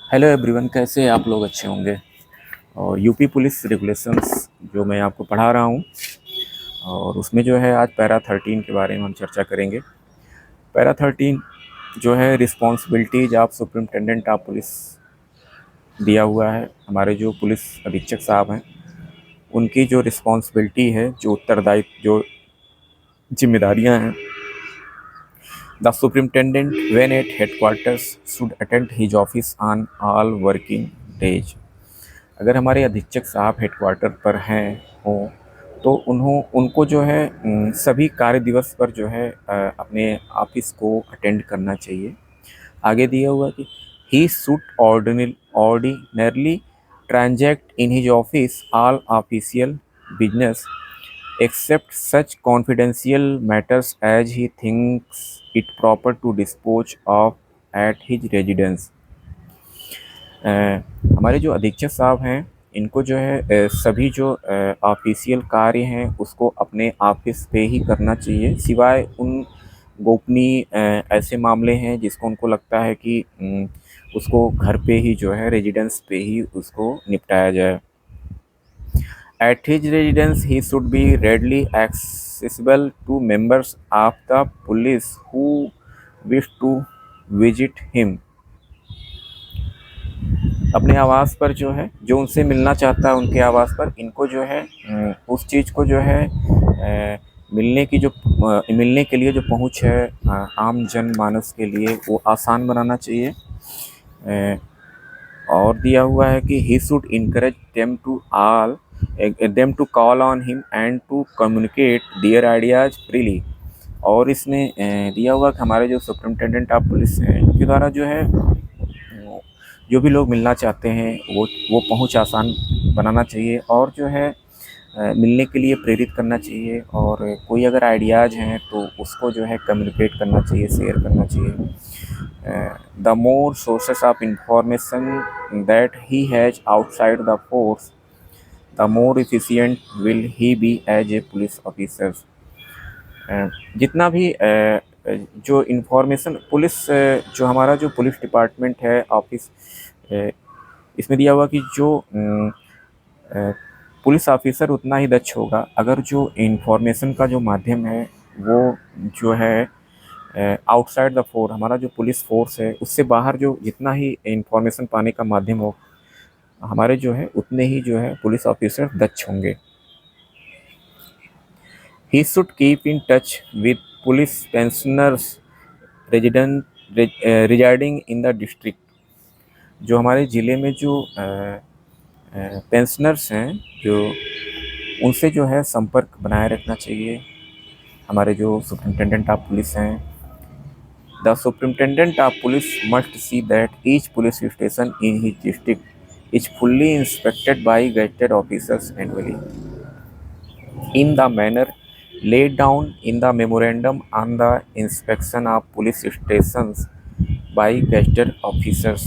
Hello everyone, कैसे हैं आप लोग? अच्छे होंगे। और यूपी पुलिस रेगुलेशंस जो मैं आपको पढ़ा रहा हूँ, और उसमें जो है आज पैरा 13 के बारे में हम चर्चा करेंगे। पैरा 13 जो है responsibilities of superintendent of police दिया हुआ है। हमारे जो पुलिस अधीक्षक साहब हैं, उनकी जो रिस्पॉन्सिबिलिटी है, जो उत्तरदायित्व, जो जिम्मेदारियां हैं। The superintendent when eight headquarters should attend his office on all working days. अगर हमारे अधीक्षक साहब हेडक्वार्टर पर हैं हों, तो उनको जो है सभी कार्य दिवस पर जो है अपने ऑफिस को अटेंड करना चाहिए। आगे दिया हुआ कि he should ordinarily transact in his office all official business except such confidential matters as he thinks it proper to dispose of at his residence। हमारे जो अधीक्षक साहब हैं, इनको जो है सभी जो ऑफिशियल कार्य हैं उसको अपने ऑफिस पे ही करना चाहिए, सिवाय उन गोपनीय ऐसे मामले हैं जिसको उनको लगता है कि उसको घर पे ही जो है रेजिडेंस पे ही उसको निपटाया जाए। At his residence, he should be readily accessible to members of the police who wish to visit him। अपने आवास पर जो है, जो उनसे मिलना चाहता है उनके आवास पर, इनको जो है उस चीज़ को जो है मिलने के लिए जो पहुंच है आम जन मानस के लिए, वो आसान बनाना चाहिए। और दिया हुआ है कि he should encourage them to call on him and to communicate their ideas freely. और इसमें दिया हुआ कि हमारे जो सुप्रिंटेंडेंट ऑफ पुलिस हैं, इनके द्वारा जो है जो भी लोग मिलना चाहते हैं वो पहुंच आसान बनाना चाहिए, और जो है मिलने के लिए प्रेरित करना चाहिए। और कोई अगर आइडियाज़ हैं तो उसको जो है कम्युनिकेट करना चाहिए, शेयर करना चाहिए। The more sources of information that he has outside the force, the more efficient will he be as a police officer. जितना भी जो इंफॉर्मेशन जो हमारा जो पुलिस डिपार्टमेंट है ऑफिस, इसमें दिया हुआ कि जो पुलिस ऑफिसर उतना ही दक्ष होगा अगर जो इंफॉर्मेशन का जो माध्यम है वो जो है आउटसाइड द फोर्स, हमारा जो पुलिस फोर्स है उससे बाहर जो जितना ही इंफॉर्मेशन पाने का माध्यम हो, हमारे जो है उतने ही जो है पुलिस ऑफिसर दक्ष होंगे। He should keep in touch with police pensioners residing in the district. जो हमारे ज़िले में जो पेंशनर्स हैं, जो उनसे जो है संपर्क बनाए रखना चाहिए हमारे जो सुप्रिंटेंडेंट ऑफ पुलिस हैं। The superintendent of police must see that each police station in his district is fully inspected by gazetted officers annually in the manner laid down in the memorandum on the inspection of police stations by gazetted officers,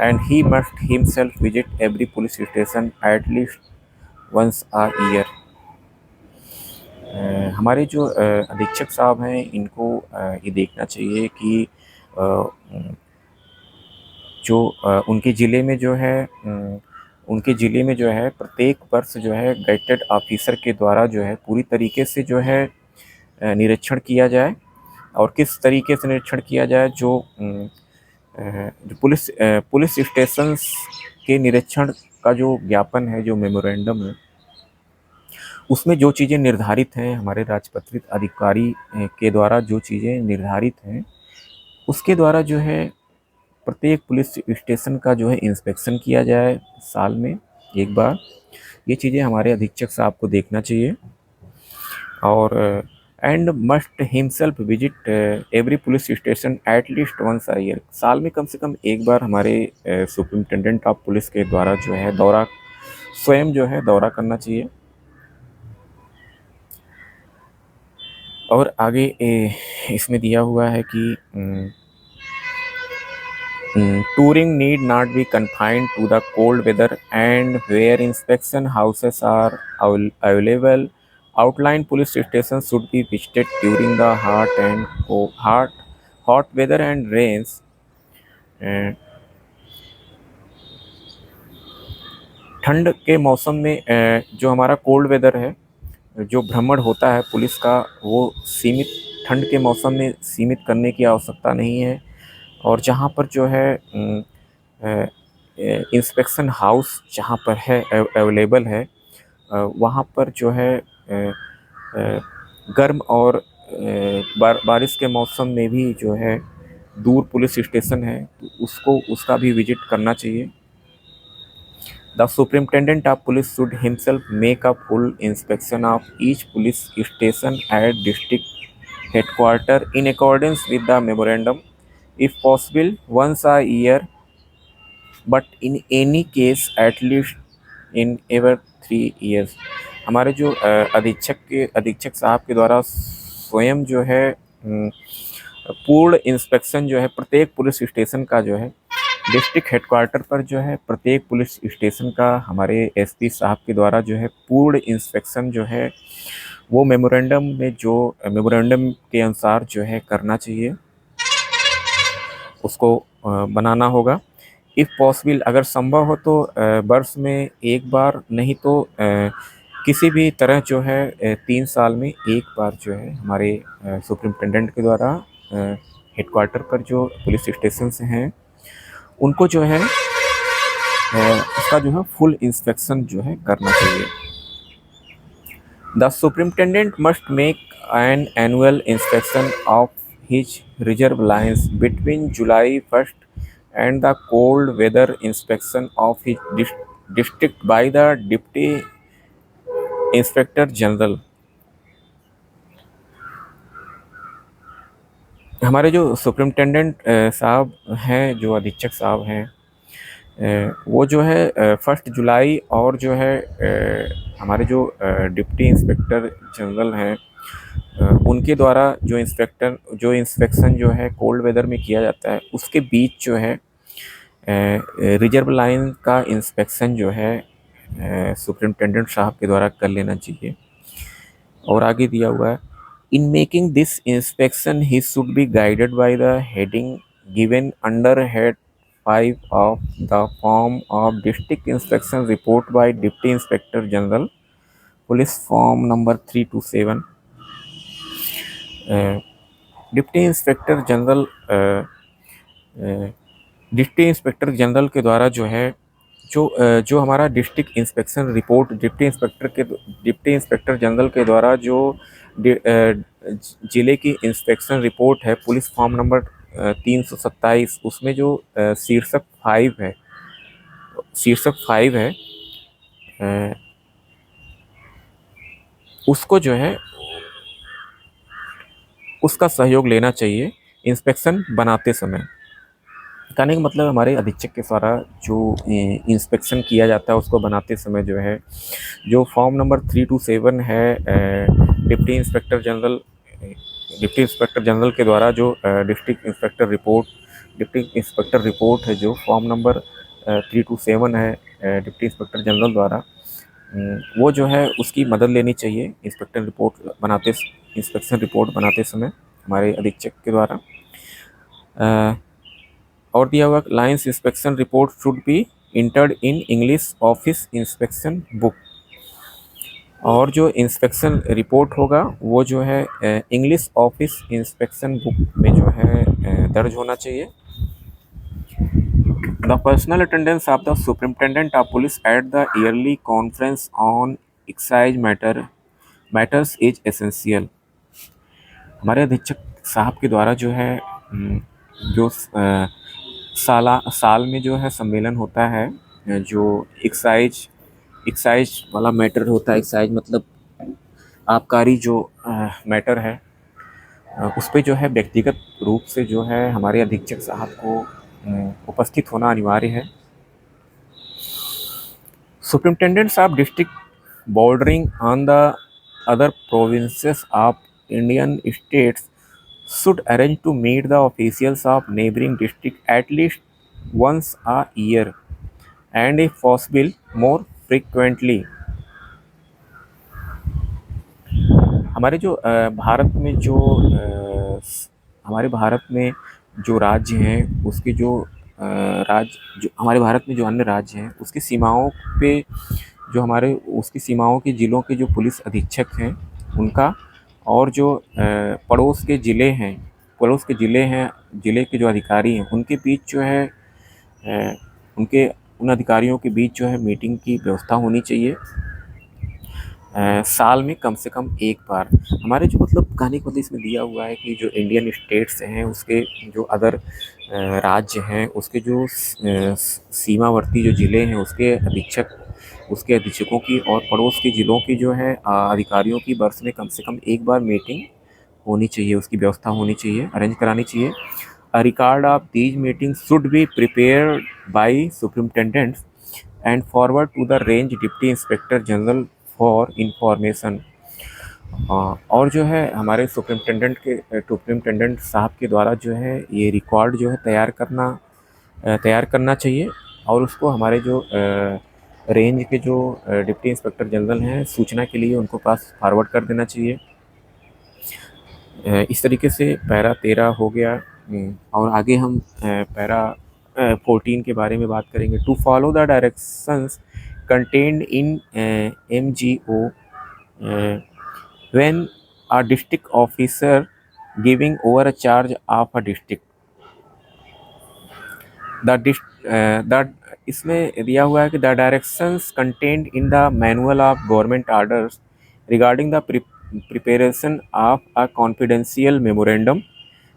and he must himself visit every police station at least once a year। हमारे जो अधीक्षक साहब हैं, इनको ये देखना चाहिए कि जो उनके ज़िले में जो है उनके ज़िले में जो है प्रत्येक वर्ष जो है गेजेटेड ऑफिसर के द्वारा जो है पूरी तरीके से जो है निरीक्षण किया जाए। और किस तरीके से निरीक्षण किया जाए, जो पुलिस स्टेशंस के निरीक्षण का जो ज्ञापन है, जो मेमोरेंडम है, उसमें जो चीज़ें निर्धारित हैं, हमारे राजपत्रित अधिकारी के द्वारा जो चीज़ें निर्धारित हैं, उसके द्वारा जो है प्रत्येक पुलिस स्टेशन का जो है इंस्पेक्शन किया जाए साल में एक बार। ये चीज़ें हमारे अधीक्षक साहब को देखना चाहिए। और and must himself visit every police station at least once a year. साल में कम से कम एक बार हमारे सुप्रिंटेंडेंट ऑफ पुलिस के द्वारा जो है स्वयं जो है दौरा करना चाहिए। और आगे इसमें दिया हुआ है कि touring need not be confined to the cold weather, and where inspection houses are available, outlying police stations should be visited during the hot weather and rains। ठंड के मौसम में जो हमारा कोल्ड वेदर है, जो भ्रमण होता है पुलिस का, वो सीमित, ठंड के मौसम में सीमित करने की आवश्यकता नहीं है। और जहाँ पर जो है इंस्पेक्शन हाउस जहाँ पर है अवेलेबल है, वहाँ पर जो है गर्म और बारिश के मौसम में भी जो है दूर पुलिस स्टेशन है, तो उसको उसका भी विजिट करना चाहिए। The superintendent of police should himself make a full inspection of each police station at district headquarter in accordance with the memorandum, if possible once a year, but in any case at least in ever 3 years। हमारे जो अधीक्षक साहब के द्वारा स्वयं जो है पूर्ण इंस्पेक्शन जो है प्रत्येक पुलिस स्टेशन का जो है, डिस्ट्रिक्ट हेडक्वार्टर पर जो है प्रत्येक पुलिस स्टेशन का हमारे एसपी साहब के द्वारा जो है पूर्ण इंस्पेक्शन जो है वो मेमोरेंडम के अनुसार जो है करना चाहिए, उसको बनाना होगा। इफ़ पॉसिबल, अगर संभव हो तो वर्ष में एक बार, नहीं तो किसी भी तरह जो है 3 साल में एक बार जो है हमारे सुप्रिंटेंडेंट के द्वारा हेडक्वार्टर पर जो पुलिस स्टेशन हैं उनको जो है उसका जो है फुल इंस्पेक्शन जो है करना चाहिए। The superintendent must make an annual inspection of his reserve lines between July 1st and the cold weather inspection of his district by the Deputy Inspector General। हमारे जो सुप्रिंटेंडेंट साहब हैं, जो अधीक्षक साहब हैं, वो जो है 1 जुलाई और जो है हमारे जो डिप्टी इंस्पेक्टर जनरल हैं उनके द्वारा जो इंस्पेक्शन जो है कोल्ड वेदर में किया जाता है, उसके बीच जो है रिजर्व लाइन का इंस्पेक्शन जो है सुप्रिंटेंडेंट साहब के द्वारा कर लेना चाहिए। और आगे दिया हुआ है, in making this inspection he should be guided by the heading given under head 5 of the form of district inspection report by deputy inspector general police, form number 327। Deputy inspector general के द्वारा जो है जो हमारा district inspection report deputy inspector general के द्वारा जो जिले की इंस्पेक्शन रिपोर्ट है पुलिस फॉर्म नंबर 327, उसमें जो शीर्षक 5 है, उसको जो है उसका सहयोग लेना चाहिए इंस्पेक्शन बनाते समय। कहने का मतलब हमारे अधीक्षक के द्वारा जो इंस्पेक्शन किया जाता है उसको बनाते समय जो है जो फॉर्म नंबर 327 है डिप्टी इंस्पेक्टर जनरल के द्वारा जो डिप्टी इंस्पेक्टर रिपोर्ट है, जो फॉर्म नंबर 327 है डिप्टी इंस्पेक्टर जनरल द्वारा, वो जो है उसकी मदद लेनी चाहिए इंस्पेक्शन रिपोर्ट बनाते समय हमारे अधीक्षक के द्वारा। और दिया हुआ lines inspection report should be entered in English office inspection book, और जो इंस्पेक्शन रिपोर्ट होगा वो जो है इंग्लिश ऑफिस इंस्पेक्शन बुक में जो है दर्ज होना चाहिए। The personal attendance of the superintendent of police at the yearly conference on excise matters is essential. हमारे अधीक्षक साहब के द्वारा जो है जो साल में जो है सम्मेलन होता है, जो एक्साइज वाला मैटर होता है, एक्साइज मतलब आबकारी जो मैटर है, उस पे जो है व्यक्तिगत रूप से जो है हमारे अधीक्षक साहब को उपस्थित होना अनिवार्य है। Superintendents of district bordering on the other provinces of Indian states should arrange to meet the officials of neighboring district at least once a year and if possible more frequently। हमारे जो हमारे भारत में जो राज्य हैं उसके जो राज्य जो हमारे भारत में जो अन्य राज्य हैं उसकी सीमाओं पे जो हमारे उसकी सीमाओं के ज़िलों के जो पुलिस अधीक्षक हैं उनका, और जो पड़ोस के ज़िले हैं, ज़िले के जो अधिकारी हैं उनके बीच जो है उनके उन अधिकारियों के बीच जो है मीटिंग की व्यवस्था होनी चाहिए साल में कम से कम एक बार। हमारे जो मतलब कहने का मतलब इसमें दिया हुआ है कि जो इंडियन स्टेट्स हैं उसके जो अदर राज्य हैं उसके जो सीमावर्ती जो ज़िले हैं उसके अधीक्षकों की और पड़ोस के ज़िलों की जो है अधिकारियों की वर्ष में कम से कम एक बार मीटिंग होनी चाहिए, उसकी व्यवस्था होनी चाहिए, अरेंज करानी चाहिए। A record of these meetings should be prepared by superintendents and forward to the range deputy inspector general for information। और जो है हमारे सुपरिटेंडेंट साहब के द्वारा जो है ये रिकॉर्ड जो है तैयार करना चाहिए, और उसको हमारे जो रेंज के जो डिप्टी इंस्पेक्टर जनरल हैं सूचना के लिए उनको पास फॉरवर्ड कर देना चाहिए। इस तरीके से पैरा 13 हो गया। और आगे हम पैरा 14 के बारे में बात करेंगे। To follow the directions contained in MGO when a district officer giving over a charge of a district. The इसमें दिया हुआ है कि the directions contained in the manual of government orders regarding the preparation of a confidential memorandum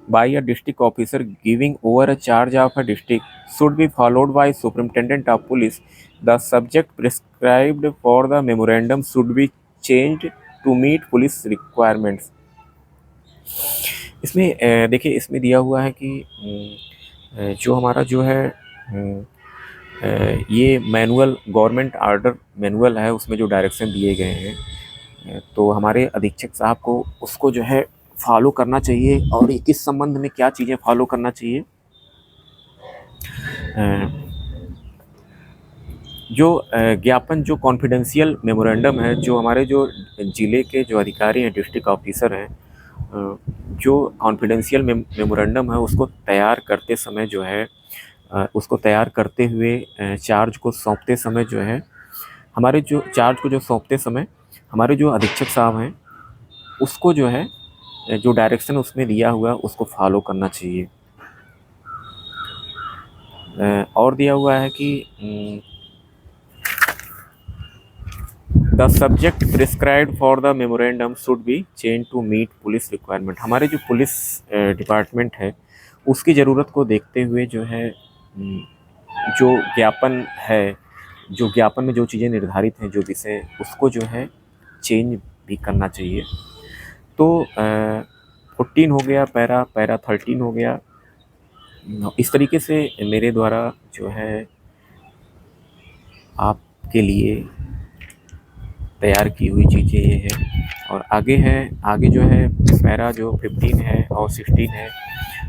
by a district officer giving over a charge of a district should be followed by superintendent of police. The subject prescribed for the memorandum should be changed to meet police requirements। इसमें देखिए इसमें दिया हुआ है कि जो हमारा जो है ये मैनुअल गवर्नमेंट ऑर्डर मैनुअल है उसमें जो डायरेक्शन दिए गए हैं तो हमारे अधीक्षक साहब को उसको जो है फॉलो करना चाहिए। और किस संबंध में क्या चीज़ें फॉलो करना चाहिए, जो ज्ञापन जो कॉन्फिडेंशियल मेमोरेंडम है, जो हमारे जो ज़िले के जो अधिकारी हैं डिस्ट्रिक्ट ऑफिसर हैं जो कॉन्फिडेंशियल मेमोरेंडम है उसको तैयार करते समय जो है उसको तैयार करते हुए चार्ज को सौंपते समय जो है हमारे जो चार्ज को जो सौंपते समय हमारे जो अधीक्षक साहब हैं उसको जो है जो डायरेक्शन उसमें दिया हुआ है उसको फॉलो करना चाहिए। और दिया हुआ है कि the subject prescribed for the memorandum should be change to meet police requirement. हमारे जो पुलिस डिपार्टमेंट है उसकी ज़रूरत को देखते हुए जो है जो ज्ञापन है, जो ज्ञापन में जो चीज़ें निर्धारित हैं जो विषय उसको जो है चेंज भी करना चाहिए। तो 14 हो गया पैरा 13 हो गया। इस तरीके से मेरे द्वारा जो है आपके लिए तैयार की हुई चीज़ें ये है। और आगे जो है पैरा जो 15 है और 16 है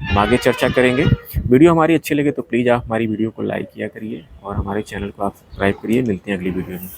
हम आगे चर्चा करेंगे। वीडियो हमारी अच्छी लगे तो प्लीज़ आप हमारी वीडियो को लाइक किया करिए और हमारे चैनल को आप सब्सक्राइब करिए। मिलते हैं अगली वीडियो में।